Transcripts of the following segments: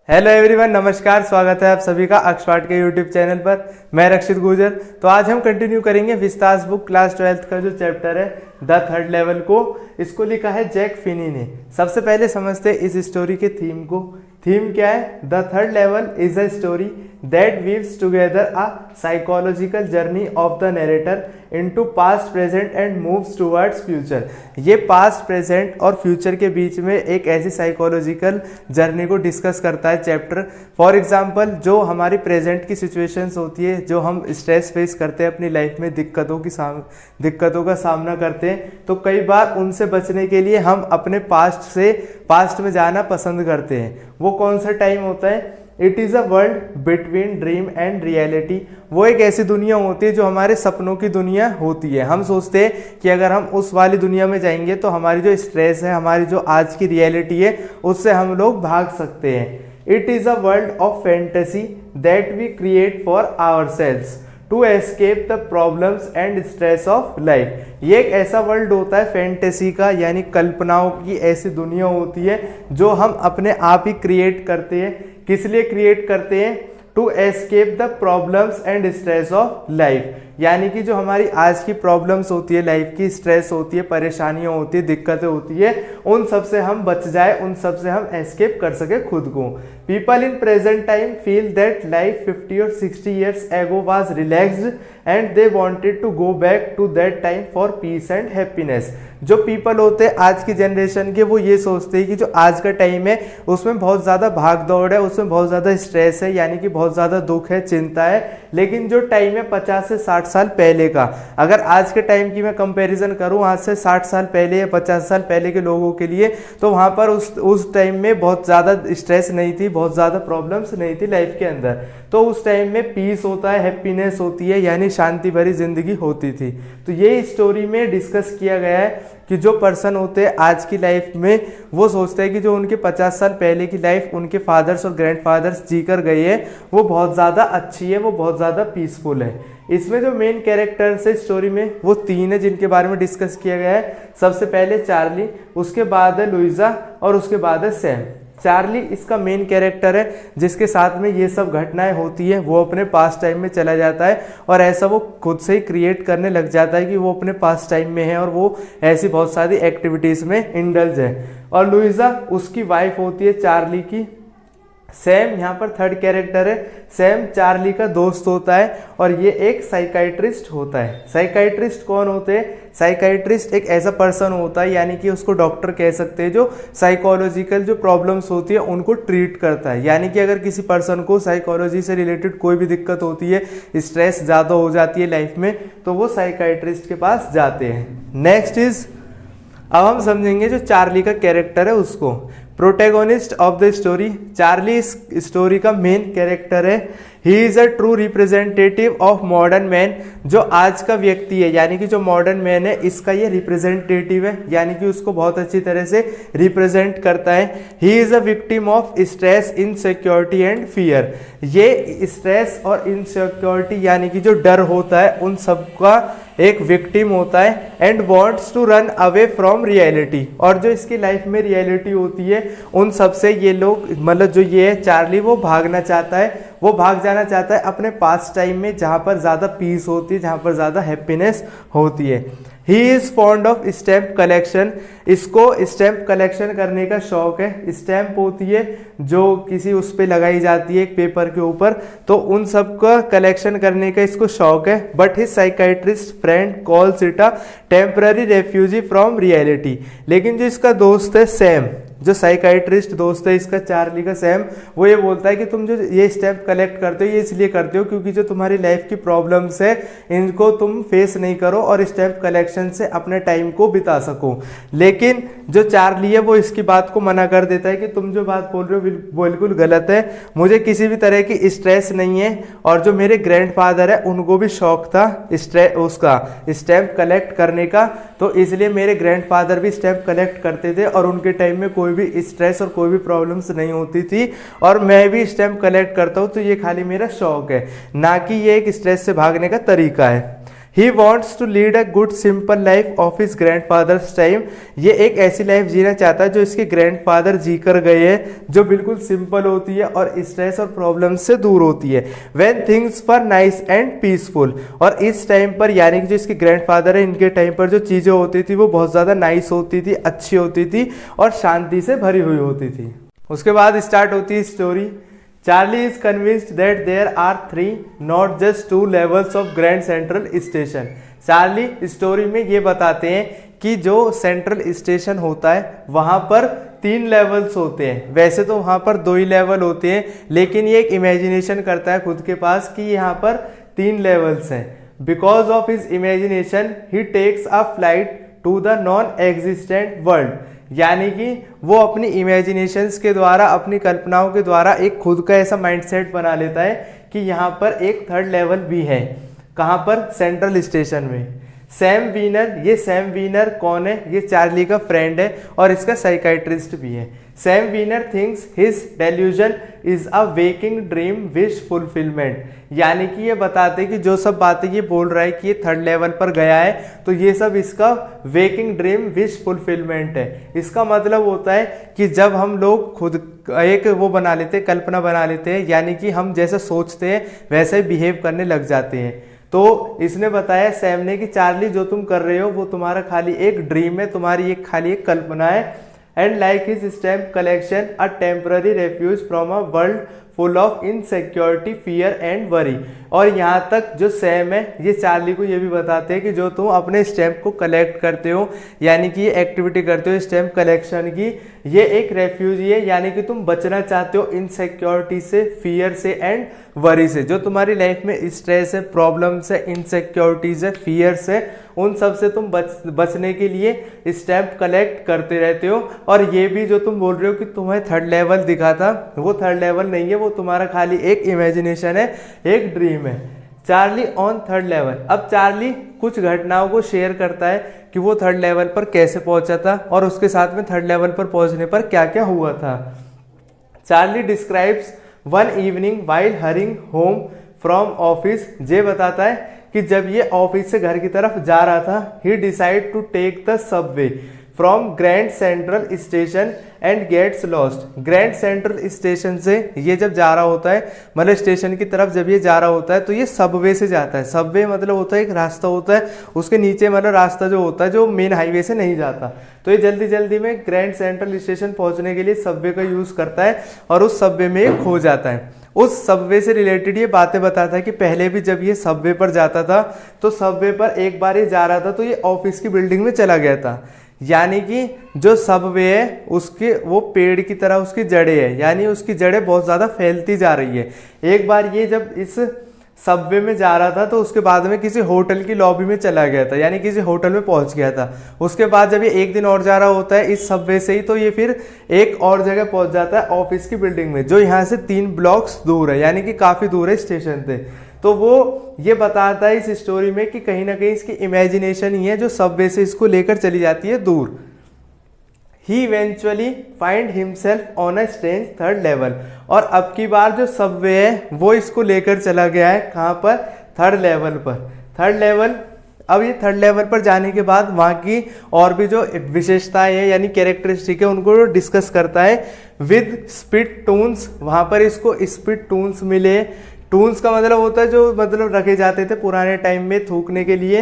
Hello everyone, नमस्कार। स्वागत है आप सभी का अक्षपाठ के यूट्यूब चैनल पर। मैं रक्षित गुर्जर। तो आज हम कंटिन्यू करेंगे विस्तास बुक क्लास 12th का जो चैप्टर है द थर्ड लेवल को। इसको लिखा है जैक फिनी ने। सबसे पहले समझते हैं इस स्टोरी के थीम को। थीम क्या है? The third level is a story that weaves together a psychological journey of the narrator into past, present and moves towards future. ये पास्ट, प्रेजेंट और फ्यूचर के बीच में एक ऐसी साइकोलॉजिकल जर्नी को डिस्कस करता है चैप्टर। फॉर एग्जांपल, जो हमारी प्रेजेंट की सिचुएशंस होती है, जो हम स्ट्रेस फेस करते हैं अपनी लाइफ में, दिक्कतों का सामना करते हैं, तो कई बार उनसे बचने के लिए हम अपने पास्ट में जाना पसंद करते हैं। वो कौन सा टाइम होता है? It is a world between dream and reality. वो एक ऐसी दुनिया होती है जो हमारे सपनों की दुनिया होती है। हम सोचते हैं कि अगर हम उस वाली दुनिया में जाएंगे तो हमारी जो स्ट्रेस है, हमारी जो आज की रियलिटी है, उससे हम लोग भाग सकते हैं। It is a world of fantasy that we create for ourselves to escape the problems and stress of life. ये एक ऐसा वर्ल्ड होता है फैंटेसी का, यानी कल्पनाओं की ऐसी दुनिया होती है जो हम अपने आप ही क्रिएट करते हैं। किस लिए क्रिएट करते हैं? To escape the problems and stress of life. यानी कि जो हमारी आज की प्रॉब्लम्स होती है, लाइफ की स्ट्रेस होती है, परेशानियां होती है, दिक्कतें होती है, उन सब से हम बच जाए, उन सब से हम एस्केप कर सके खुद को। People in present time feel that life 50 और 60 years ago was relaxed and they wanted to go back to that time for peace and happiness। जो पीपल होते हैं आज की जनरेशन के, वो ये सोचते हैं कि जो आज का टाइम है उसमें बहुत ज़्यादा भाग दौड़ है, उसमें बहुत ज़्यादा स्ट्रेस है, यानी कि बहुत ज़्यादा दुख है, चिंता है। लेकिन जो टाइम है 50 से 60 साल पहले का, अगर आज के टाइम की मैं कंपैरिजन करूं आज से 60 साल पहले या 50 साल पहले के लोगों के लिए, तो वहाँ पर उस टाइम में बहुत ज़्यादा स्ट्रेस नहीं थी, बहुत ज़्यादा प्रॉब्लम्स नहीं थी लाइफ के अंदर। तो उस टाइम में पीस होता है, हैप्पीनेस होती है, यानी शांति भरी जिंदगी होती थी। तो ये स्टोरी में डिस्कस किया गया है कि जो पर्सन होते हैं आज की लाइफ में, वो सोचते हैं कि जो उनके 50 साल पहले की लाइफ उनके फादर्स और ग्रैंडफादर्स जी कर गए हैं, वो बहुत ज़्यादा अच्छी है, वो बहुत ज़्यादा पीसफुल है। इसमें जो मेन कैरेक्टर्स है स्टोरी में, वो 3 है जिनके बारे में डिस्कस किया गया है। सबसे पहले चार्ली, उसके बाद है लुइजा और उसके बाद है सैम। चार्ली इसका मेन कैरेक्टर है जिसके साथ में ये सब घटनाएं होती है। वो अपने पास्ट टाइम में चला जाता है और ऐसा वो खुद से ही क्रिएट करने लग जाता है कि वो अपने पास्ट टाइम में है और वो ऐसी बहुत सारी एक्टिविटीज़ में इंडल्ज है। और लुइजा उसकी वाइफ होती है चार्ली की। सैम यहाँ पर थर्ड कैरेक्टर है। सैम चार्ली का दोस्त होता है और ये एक साइकाइट्रिस्ट होता है। साइकाइट्रिस्ट कौन होते हैं? साइकाइट्रिस्ट एक ऐसा पर्सन होता है, यानी कि उसको डॉक्टर कह सकते हैं, जो साइकोलॉजिकल जो प्रॉब्लम्स होती है उनको ट्रीट करता है। यानी कि अगर किसी पर्सन को साइकोलॉजी से रिलेटेड कोई भी दिक्कत होती है, स्ट्रेस ज़्यादा हो जाती है लाइफ में, तो वो साइकाइट्रिस्ट के पास जाते हैं। नेक्स्ट इज, अब हम समझेंगे जो चार्ली का कैरेक्टर है उसको। Protagonist of the story, Charlie इस स्टोरी का मेन कैरेक्टर है। He is a true representative of modern man. जो आज का व्यक्ति है, यानी कि जो मॉडर्न मैन है, इसका ये रिप्रेजेंटेटिव है, यानी कि उसको बहुत अच्छी तरह से रिप्रेजेंट करता है। He is a victim of stress, insecurity and fear. ये स्ट्रेस और इनसिक्योरिटी, यानी कि जो डर होता है, उन सब का एक विक्टिम होता है। And wants to run away from reality. और जो इसकी लाइफ में रियलिटी होती है, उन सब से ये लोग, मतलब जो ये है चार्ली, वो भागना चाहता है। वो भाग जाना चाहता है अपने पास्ट टाइम में, जहाँ पर ज़्यादा पीस होती है, जहाँ पर ज़्यादा हैप्पीनेस होती है। He is fond of stamp collection. इसको स्टैम्प कलेक्शन करने का शौक है। स्टैम्प होती है जो किसी उस पर लगाई जाती है एक पेपर के ऊपर, तो उन सब का कलेक्शन करने का इसको शौक है। But his psychiatrist friend calls it a temporary refugee from reality. लेकिन जो इसका दोस्त है सैम, जो साइकाइट्रिस्ट दोस्त है इसका चार्ली का, सैम, वो ये बोलता है कि तुम जो ये स्टैम्प कलेक्ट करते हो, ये इसलिए करते हो क्योंकि जो तुम्हारी लाइफ की प्रॉब्लम्स है, इनको तुम फेस नहीं करो और स्टैम्प कलेक्शन से अपने टाइम को बिता सको। लेकिन जो चार्ली है वो इसकी बात को मना कर देता है कि तुम जो बात बोल रहे हो बिल्कुल गलत है। मुझे किसी भी तरह की स्ट्रेस नहीं है, और जो मेरे ग्रैंडफादर है उनको भी शौक था उसका स्टैम्प कलेक्ट करने का, तो इसलिए मेरे ग्रैंडफादर भी स्टैम्प कलेक्ट करते थे और उनके टाइम में कोई भी स्ट्रेस और कोई भी प्रॉब्लम्स नहीं होती थी। और मैं भी स्टैम्प कलेक्ट करता हूँ, तो ये खाली मेरा शौक है, ना कि ये एक स्ट्रेस से भागने का तरीका है। He wants to lead a good simple life of his grandfather's time. ये एक ऐसी लाइफ जीना चाहता है जो इसके ग्रैंडफादर जी कर गए हैं, जो बिल्कुल सिंपल होती है और स्ट्रेस और प्रॉब्लम से दूर होती है। When things were nice and peaceful, और इस टाइम पर यानी कि जो इसके ग्रैंडफादर है इनके टाइम पर जो चीज़ें होती थी वो बहुत ज़्यादा नाइस होती थी, अच्छी होती थी और शांति से भरी हुई होती थी। उसके बाद स्टार्ट होती है story. Charlie is convinced that there are 3 not just 2 levels of Grand Central Station. Charlie story में ये बताते हैं कि जो सेंट्रल स्टेशन होता है वहाँ पर 3 लेवल्स होते हैं। वैसे तो वहाँ पर 2 ही लेवल होते हैं, लेकिन ये एक इमेजिनेशन करता है खुद के पास कि यहाँ पर 3 लेवल्स हैं। Because of his imagination he takes a flight to the non existent world. यानी कि वो अपनी इमेजिनेशंस के द्वारा, अपनी कल्पनाओं के द्वारा एक खुद का ऐसा माइंडसेट बना लेता है कि यहाँ पर एक 3rd लेवल भी है। कहाँ पर? सेंट्रल स्टेशन में। सैम वीनर, ये सैम वीनर कौन है? ये चार्ली का फ्रेंड है और इसका साइकाइट्रिस्ट भी है। Sam Weiner thinks his delusion is a waking dream wish fulfilment. यानी कि ये बताते कि जो सब बातें ये बोल रहा है कि ये 3rd लेवल पर गया है, तो ये सब इसका वेकिंग ड्रीम विश फुलफिलमेंट है। इसका मतलब होता है कि जब हम लोग खुद एक वो बना लेते हैं, कल्पना बना लेते हैं, यानी कि हम जैसा सोचते हैं वैसे ही बिहेव करने लग जाते हैं। तो इसने बताया सैम ने कि चार्ली जो तुम कर रहे हो वो तुम्हारा खाली एक ड्रीम है, तुम्हारी एक खाली एक कल्पना है। And like his stamp collection a temporary refuge from a world full of insecurity, fear and worry. और यहाँ तक जो सैम है ये चार्ली को ये भी बताते हैं कि जो तुम अपने स्टैम्प को कलेक्ट करते हो, यानी कि ये एक्टिविटी करते हो स्टैम्प कलेक्शन की, ये एक रेफ्यूजी है, यानी कि तुम बचना चाहते हो इनसिक्योरिटी से, फियर से एंड वरी से। जो तुम्हारी लाइफ में स्ट्रेस है, प्रॉब्लम्स है, इनसिक्योरिटीज है, फियर्स है, उन सब से तुम बचने के लिए स्टैम्प कलेक्ट करते रहते हो। और ये भी जो तुम बोल रहे हो कि तुम्हें 3rd लेवल दिखा था, वो 3rd लेवल नहीं है, वो तुम्हारा खाली एक इमेजिनेशन है, एक ड्रीम है। Charlie on 3rd level. अब चार्ली कुछ घटनाओं को शेयर करता है कि वो 3rd लेवल पर कैसे पहुंचा था और उसके साथ में 3rd लेवल पर पहुंचने पर क्या क्या हुआ था। Charlie describes one evening while hurrying home from office. ये बताता है कि जब ये ऑफिस से घर की तरफ जा रहा था, he decide to take the subway from Grand Central Station and gets lost. Grand Central Station से ये जब जा रहा होता है, मतलब स्टेशन की तरफ जब ये जा रहा होता है, तो ये सबवे से जाता है। सबवे मतलब होता है एक रास्ता होता है, उसके नीचे मतलब रास्ता जो होता है जो मेन हाईवे से नहीं जाता, तो ये जल्दी जल्दी में ग्रैंड सेंट्रल स्टेशन पहुंचने के लिए सबवे का यूज करता है और उस सबवे में खो जाता है। उस सबवे से रिलेटेड ये बातें बताता है कि पहले भी जब ये सबवे पर जाता था तो सबवे पर एक बार ये जा रहा था तो ये ऑफिस की बिल्डिंग में चला गया था। यानी कि जो सबवे है उसके वो पेड़ की तरह उसकी जड़ें है, यानी उसकी जड़ें बहुत ज़्यादा फैलती जा रही है। एक बार ये जब इस सबवे में जा रहा था तो उसके बाद में किसी होटल की लॉबी में चला गया था, यानी किसी होटल में पहुंच गया था। उसके बाद जब ये एक दिन और जा रहा होता है इस सबवे से ही, तो ये फिर एक और जगह पहुंच जाता है ऑफिस की बिल्डिंग में, जो यहाँ से 3 ब्लॉक्स दूर है, यानी कि काफ़ी दूर है स्टेशन से। तो वो ये बताता है इस स्टोरी में कि कहीं ना कहीं इसकी इमेजिनेशन ही है जो सबवे से इसको लेकर चली जाती है दूर। He eventually find himself on a strange 3rd level. और अब की बार जो सबवे है वो इसको लेकर चला गया है कहाँ पर? 3rd लेवल पर। 3rd लेवल, अब ये 3rd लेवल पर जाने के बाद वहाँ की और भी जो विशेषताएं हैं यानी कैरेक्टरिस्टिक है उनको डिस्कस करता है विद स्पिट टून्स। वहाँ पर इसको स्पिट टून्स मिले। टून्स का मतलब होता है जो मतलब रखे जाते थे पुराने टाइम में थूकने के लिए।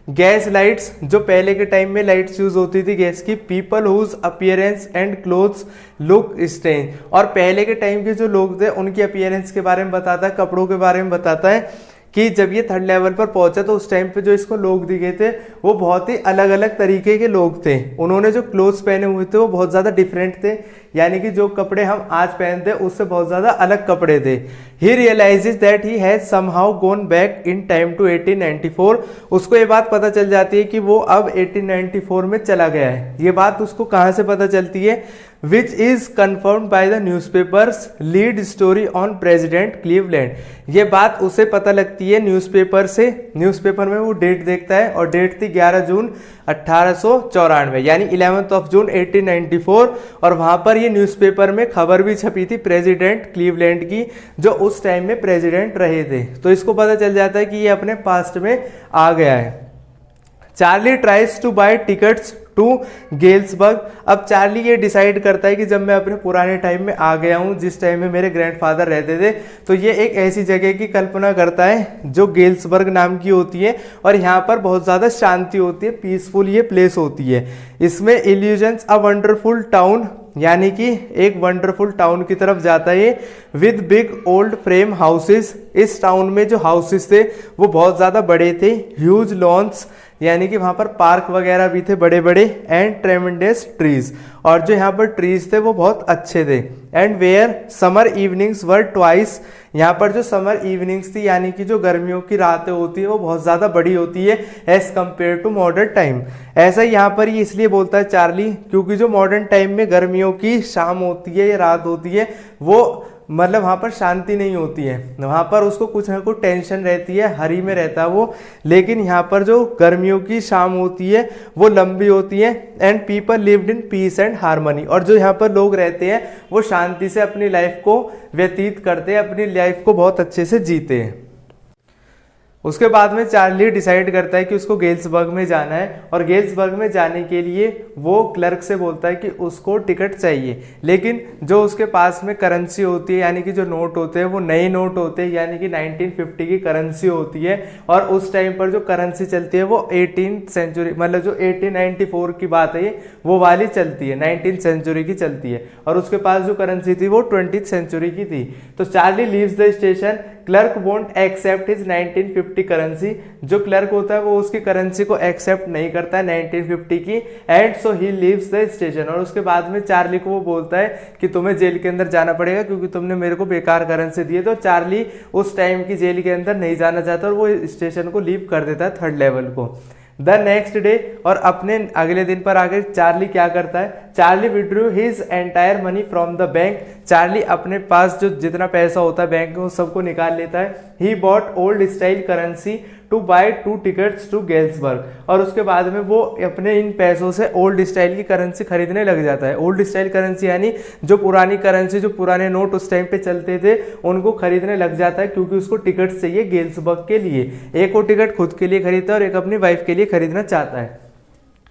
गैस लाइट्स, जो पहले के टाइम में लाइट्स यूज होती थी गैस की। People whose appearance and clothes look strange, और पहले के टाइम के जो लोग थे उनकी अपीयरेंस के बारे में बताता है, कपड़ों के बारे में बताता है कि जब ये 3rd लेवल पर पहुंचा तो उस टाइम पे जो इसको लोग दिखे थे वो बहुत ही अलग अलग तरीके के लोग थे। उन्होंने जो क्लोथ्स पहने हुए थे वो बहुत ज़्यादा डिफरेंट थे, यानी कि जो कपड़े हम आज पहनते हैं उससे बहुत ज़्यादा अलग कपड़े थे। He realises that he has somehow gone back in time to 1894। उसको ये बात पता चल जाती है कि वो अब 1894 में चला गया है। ये बात उसको कहाँ से पता चलती है? Which is confirmed by the newspapers lead story on president Cleveland. ये बात उसे पता लगती है न्यूज़पेपर से। न्यूज़पेपर में वो डेट देखता है और डेट थी 11 जून 1894 यानी 11 जून 1894। और वहां पर ये न्यूज़पेपर में खबर भी छपी थी प्रेसिडेंट क्लीवलैंड की, जो उस टाइम में प्रेसिडेंट रहे थे। तो इसको पता चल जाता है कि ये अपने पास्ट में आ गया है। Charlie tries to buy tickets to Galesburg. अब चार्ली ये डिसाइड करता है कि जब मैं अपने पुराने टाइम में आ गया हूँ, जिस टाइम में मेरे ग्रैंडफादर रहते थे, तो ये एक ऐसी जगह की कल्पना करता है जो गेल्सबर्ग नाम की होती है और यहाँ पर बहुत ज़्यादा शांति होती है, पीसफुल ये प्लेस होती है। इसमें इल्यूजन्स अ वंडरफुल टाउन यानी कि एक वंडरफुल टाउन की तरफ जाता है with big old frame houses. इस टाउन में जो हाउसेस थे वो बहुत ज़्यादा बड़े थे, ह्यूज लॉन्स यानी कि वहाँ पर पार्क वगैरह भी थे बड़े बड़े, एंड ट्रेमेंडस ट्रीज, और जो यहाँ पर ट्रीज थे वो बहुत अच्छे थे। And where summer evenings were twice, यहाँ पर जो समर इवनिंग्स थी यानी कि जो गर्मियों की रातें होती है वो बहुत ज़्यादा बड़ी होती है as compare to modern time. ऐसा यहाँ पर ये इसलिए बोलता है चार्ली क्योंकि जो मॉडर्न टाइम में गर्मियों की शाम होती है या रात होती है वो मतलब वहाँ पर शांति नहीं होती है, वहाँ पर उसको कुछ ना कुछ टेंशन रहती है, हरी में रहता है वो। लेकिन यहाँ पर जो गर्मियों की शाम होती है वो लंबी होती है। And people lived in peace and harmony, और जो यहाँ पर लोग रहते हैं वो शांति से अपनी लाइफ को व्यतीत करते हैं, अपनी लाइफ को बहुत अच्छे से जीते हैं। उसके बाद में चार्ली डिसाइड करता है कि उसको गेल्सबर्ग में जाना है, और गेल्सबर्ग में जाने के लिए वो क्लर्क से बोलता है कि उसको टिकट चाहिए। लेकिन जो उसके पास में करेंसी होती है यानी कि जो नोट होते हैं वो नए नोट होते हैं यानी कि 1950 की करेंसी होती है, और उस टाइम पर जो करेंसी चलती है वो 18th सेंचुरी मतलब जो 1894 की बात है वो वाली चलती है, 19th सेंचुरी की चलती है, और उसके पास जो करेंसी थी वो 20th सेंचुरी की थी। तो Charlie leaves the station, clerk won't accept his 1950 currency. जो क्लर्क होता है वो उसकी करेंसी को एक्सेप्ट नहीं करता है 1950 की, and so he leaves the station. और उसके बाद में चार्ली को वो बोलता है कि तुम्हें जेल के अंदर जाना पड़ेगा क्योंकि तुमने मेरे को बेकार करेंसी दी है। तो चार्ली उस टाइम की जेल के अंदर नहीं जाना चाहता और वो स्टेशन को लीव कर देता है, 3rd लेवल को। द नेक्स्ट डे, और अपने अगले दिन पर आकर चार्ली क्या करता है, Charlie withdrew his entire money from the bank. Charlie अपने पास जो जितना पैसा होता है बैंक में वो सबको निकाल लेता है। He bought old style currency to buy 2 tickets to Galesburg, और उसके बाद में वो अपने इन पैसों से ओल्ड स्टाइल की करेंसी खरीदने लग जाता है। ओल्ड स्टाइल करेंसी यानी जो पुरानी करेंसी, जो पुराने नोट उस टाइम पे चलते थे उनको खरीदने लग जाता है क्योंकि उसको टिकट चाहिए गेल्सबर्ग के लिए। एक वो टिकट खुद के लिए खरीदता है और एक अपनी वाइफ के लिए खरीदना चाहता है।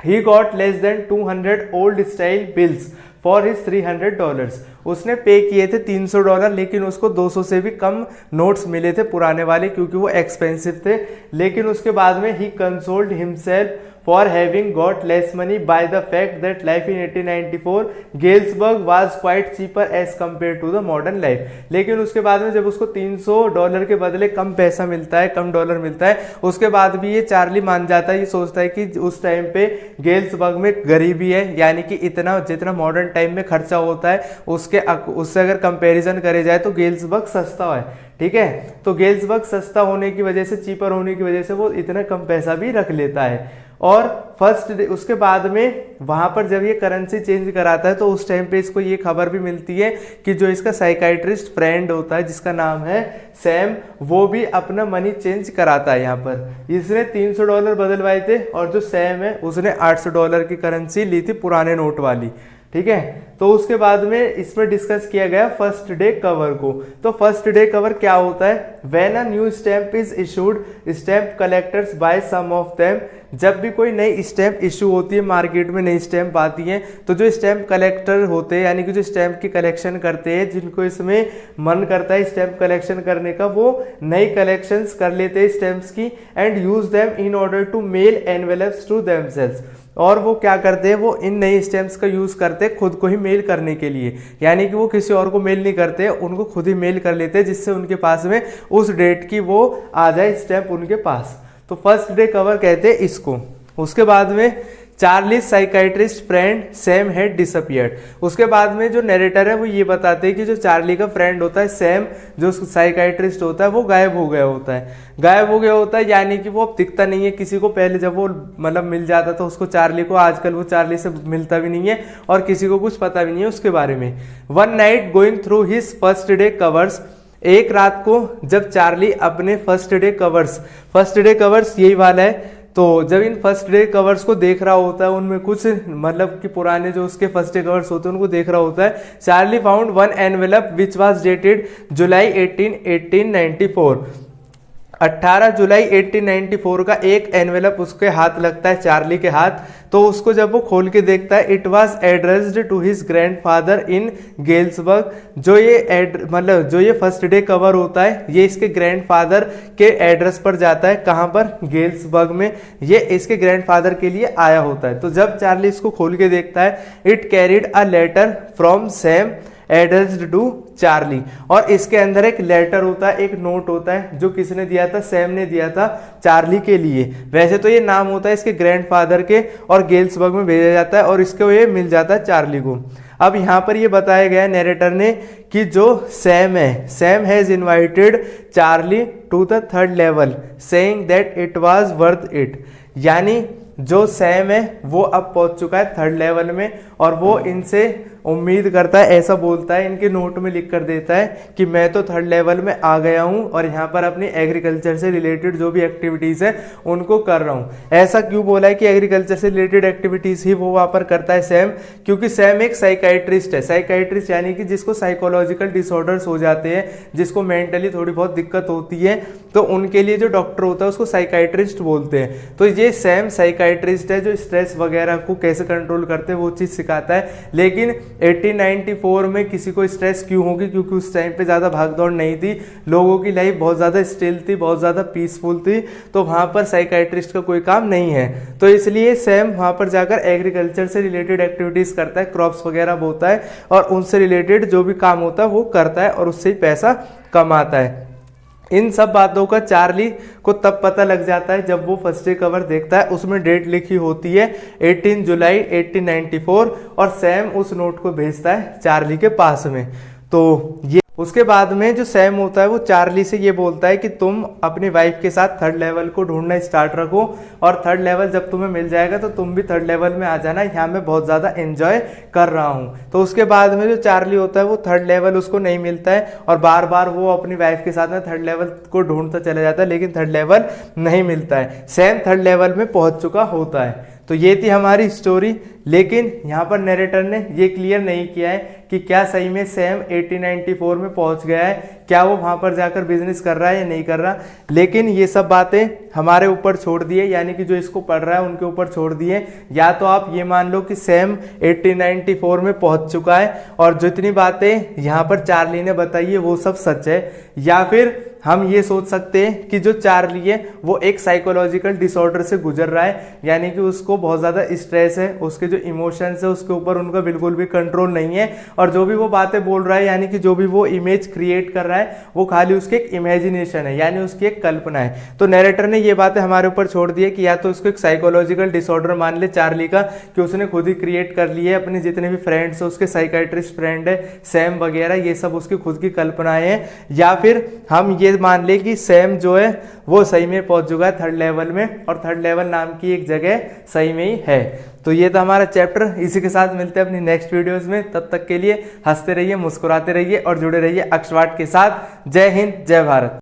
He got less than 200 old style bills for his $300। उसने पे किए थे $300, लेकिन उसको 200 से भी कम नोट्स मिले थे पुराने वाले क्योंकि वो एक्सपेंसिव थे। लेकिन उसके बाद में he consoled himself for having got less money by the fact that life in 1894 Galesburg was quite cheaper as compared to the modern life। लेकिन उसके बाद में जब उसको $300 के बदले कम पैसा मिलता है, कम डॉलर मिलता है, उसके बाद भी ये चार्ली मान जाता है, ये सोचता है कि उस टाइम पे गेल्सबर्ग में गरीबी है, यानी कि इतना जितना मॉडर्न टाइम में खर्चा होता है उससे अगर कंपैरिजन करे जाए तो गेल्सबर्ग सस्ता है। ठीक है, तो गेल्सबर्ग सस्ता होने की वजह से, चीपर होने की वजह से वो इतना कम पैसा भी रख लेता है। और फर्स्ट डे उसके बाद में वहां पर जब ये करेंसी चेंज कराता है तो उस टाइम पे इसको ये खबर भी मिलती है कि जो इसका साइकाइट्रिस्ट फ्रेंड होता है जिसका नाम है सैम, वो भी अपना मनी चेंज कराता है। यहाँ पर इसने $300 बदलवाए थे और जो सैम है उसने $800 की करेंसी ली थी पुराने नोट वाली। ठीक है, तो उसके बाद में इसमें डिस्कस किया गया फर्स्ट डे कवर को। तो फर्स्ट डे कवर क्या होता है, when a new stamp is issued stamp collectors buy some of them. जब भी कोई नई स्टैम्प इशू होती है, मार्केट में नई स्टैम्प आती है, तो जो स्टैम्प कलेक्टर होते हैं यानी कि जो स्टैम्प की कलेक्शन करते हैं, जिनको इसमें मन करता है स्टैम्प कलेक्शन करने का, वो नई कलेक्शंस कर लेते हैं स्टैम्प्स की, and use them in order to mail envelopes to themselves. और वो क्या करते हैं, वो इन नई स्टैम्प्स का यूज करते हैं खुद को ही मेल करने के लिए, यानी कि वो किसी और को मेल नहीं करते, उनको खुद ही मेल कर लेते हैं जिससे उनके पास में उस डेट की वो आ जाए स्टैम्प उनके पास। तो फर्स्ट डे कवर कहते हैं इसको। उसके बाद में Charlie psychiatrist friend Sam had disappeared. उसके बाद में जो नरेटर है वो ये बताते हैं कि जो चार्ली का फ्रेंड होता है सैम, जो साइकाइट्रिस्ट होता है, वो गायब हो गया होता है। गायब हो गया होता है यानी कि वो अब दिखता नहीं है किसी को। पहले जब वो मतलब मिल जाता था उसको चार्ली को, आजकल वो चार्ली से मिलता भी नहीं है और किसी को कुछ पता भी नहीं है उसके बारे में। One night going through his first day covers, एक रात को जब चार्ली अपने फर्स्ट डे कवर्स यही वाला है, तो जब इन फर्स्ट डे कवर्स को देख रहा होता है, उनमें कुछ मतलब कि पुराने जो उसके फर्स्ट डे कवर्स होते हैं उनको देख रहा होता है, Charlie found one envelope which was dated July 1894। 18 जुलाई 1894 का एक एनवेलप उसके हाथ लगता है, चार्ली के हाथ। तो उसको जब वो खोल के देखता है, it was addressed to his grandfather in Galesburg. जो ये फर्स्ट डे कवर होता है, ये इसके ग्रैंडफादर के एड्रेस पर जाता है। कहाँ पर? गेल्सबर्ग में ये इसके ग्रैंडफादर के लिए आया होता है। तो जब चार्ली इसको खोल के देखता है, it carried a letter from Sam addressed to Charlie. और इसके अंदर एक लेटर होता है, एक नोट होता है, जो किसने दिया था? सैम ने दिया था चार्ली के लिए। वैसे तो ये नाम होता है इसके ग्रैंडफादर के, और गेल्सबर्ग में भेजा जाता है और इसको ये मिल जाता है चार्ली को। अब यहाँ पर ये बताया गया है नरेटर ने कि जो सैम है, Sam has invited Charlie to the third level saying that it was worth it. यानी जो सैम है वो अब पहुंच चुका है थर्ड लेवल में, और वो इनसे उम्मीद करता है, ऐसा बोलता है, इनके नोट में लिख कर देता है कि मैं तो थर्ड लेवल में आ गया हूं और यहाँ पर अपनी एग्रीकल्चर से रिलेटेड जो भी एक्टिविटीज है उनको कर रहा हूँ। ऐसा क्यों बोला है कि एग्रीकल्चर से रिलेटेड एक्टिविटीज ही वो वहां पर करता है सैम? क्योंकि सैम एक साइकाइट्रिस्ट है। साइकाइट्रिस्ट यानी कि जिसको साइकोलॉजिकल डिसऑर्डर्स हो जाते हैं, जिसको मेंटली थोड़ी बहुत दिक्कत होती है, तो उनके लिए जो डॉक्टर होता है उसको साइकाइट्रिस्ट बोलते हैं। तो ये सैम साइकाइट्रिस्ट है, जो स्ट्रेस वगैरह को कैसे कंट्रोल करते हैं वो चीज सिखाता है। लेकिन 1894 में किसी को स्ट्रेस क्यों होगी? क्योंकि उस टाइम पे ज़्यादा भागदौड़ नहीं थी, लोगों की लाइफ बहुत ज़्यादा स्टिल थी, बहुत ज़्यादा पीसफुल थी, तो वहाँ पर साइकाइट्रिस्ट का कोई काम नहीं है। तो इसलिए सैम वहाँ पर जाकर एग्रीकल्चर से रिलेटेड एक्टिविटीज़ करता है, क्रॉप्स वगैरह बोता है और उनसे रिलेटेड जो भी काम होता है वो करता है और उससे ही पैसा कमाता है। इन सब बातों का चार्ली को तब पता लग जाता है जब वो फर्स्ट डे कवर देखता है, उसमें डेट लिखी होती है 18 जुलाई 1894, और सैम उस नोट को भेजता है चार्ली के पास में। तो ये उसके बाद में जो सैम होता है वो चार्ली से ये बोलता है कि तुम अपनी वाइफ के साथ थर्ड लेवल को ढूंढना स्टार्ट रखो, और थर्ड लेवल जब तुम्हें मिल जाएगा तो तुम भी थर्ड लेवल में आ जाना, यहाँ मैं बहुत ज़्यादा एंजॉय कर रहा हूँ। तो उसके बाद में जो चार्ली होता है वो थर्ड लेवल उसको नहीं मिलता है, और बार बार वो अपनी वाइफ के साथ में थर्ड लेवल को ढूंढता चला जाता है, लेकिन थर्ड लेवल नहीं मिलता है। सैम थर्ड लेवल में पहुँच चुका होता है। तो ये थी हमारी स्टोरी, लेकिन यहाँ पर नरेटर ने ये क्लियर नहीं किया है कि क्या सही में सैम 1894 में पहुँच गया है, क्या वो वहाँ पर जाकर बिजनेस कर रहा है या नहीं कर रहा। लेकिन ये सब बातें हमारे ऊपर छोड़ दिए, यानी कि जो इसको पढ़ रहा है उनके ऊपर छोड़ दिए। या तो आप ये मान लो कि सैम 1894 में पहुँच चुका है और जितनी बातें यहाँ पर चार्ली ने बताई है वो सब सच है, या फिर हम ये सोच सकते हैं कि जो चार्ली है वो एक साइकोलॉजिकल डिसऑर्डर से गुजर रहा है, यानी कि उसको बहुत ज़्यादा स्ट्रेस है, उसके जो इमोशंस है उसके ऊपर उनका बिल्कुल भी कंट्रोल नहीं है, और जो भी वो बातें बोल रहा है, यानी कि जो भी वो इमेज क्रिएट कर रहा है वो खाली उसकी एक इमेजिनेशन है, यानी उसकी एक कल्पना है। तो नरेटर ने ये बातें हमारे ऊपर छोड़ दी है कि या तो उसको एक साइकोलॉजिकल डिसऑर्डर मान ले चार्ली का, कि उसने खुद ही क्रिएट कर लिए है, अपने जितने भी फ्रेंड्स है, उसके साइकाइट्रिस्ट फ्रेंड है सैम वगैरह, ये सब उसकी खुद की कल्पनाएं हैं, या फिर हम ये मान ले कि सैम जो है वो सही में पहुंच चुका है थर्ड लेवल में, और थर्ड लेवल नाम की एक जगह सही में ही है। तो ये था हमारा चैप्टर। इसी के साथ मिलते हैं अपनी नेक्स्ट वीडियोस में, तब तक के लिए हंसते रहिए, मुस्कुराते रहिए और जुड़े रहिए अक्षवाट के साथ। जय हिंद, जय भारत।